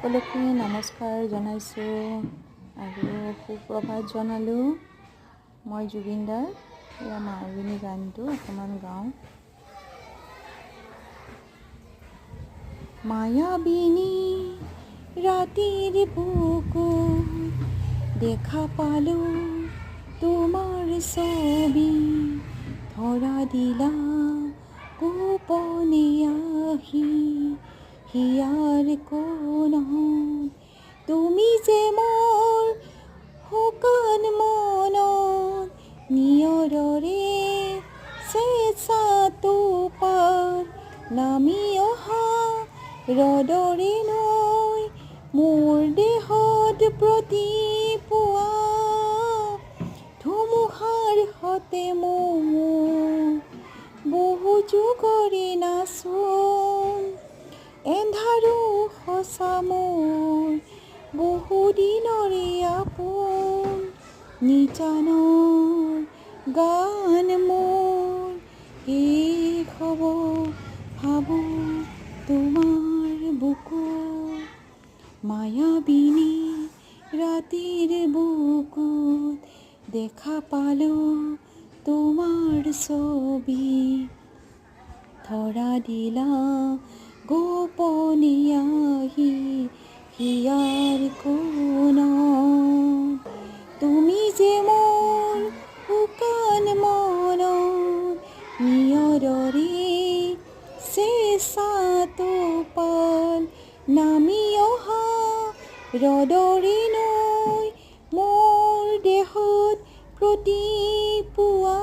সকলোকে নমস্কাৰ জনাইছোঁ আৰু সুপ্ৰভাত জনালোঁ। মই জুবিন দাৰ এয়া মায়াবিনী গানটো অকণমান গাওঁ। মায়াবিনী ৰাতিৰ বুকুত দেখা পালোঁ তোমাৰ ছবি, ধৰা দিলা গোপনে আহি হিয়াৰ কোণত, তুমি যে মোৰ শুকান মনত নিয়ৰৰে চেঁচাটো পাৰ নামি অহা ৰদৰে নৈ মোৰ দেহত প্ৰতিপুৱা ধুমুহাৰ সতে মোৰ বহু যুগৰে নাচোন, এন্ধাৰো সঁচা মোৰ বহু দিনৰে আপোন, নিজানৰ গান মোৰ শেষ হ'ব ভাবোঁ তোমাৰ বুকুত। মায়াবিনী ৰাতিৰ বুকুত দেখা পালোঁ তোমাৰ ছবি, ধৰা দিলা গোপনে আহি হিয়াৰ কোণত, তুমি যে মোৰ শুকান মনত নিয়ৰৰে চেঁচাটো পাল নামি অহা ৰদৰে নৈ মোৰ দেহত প্ৰতিপুৱা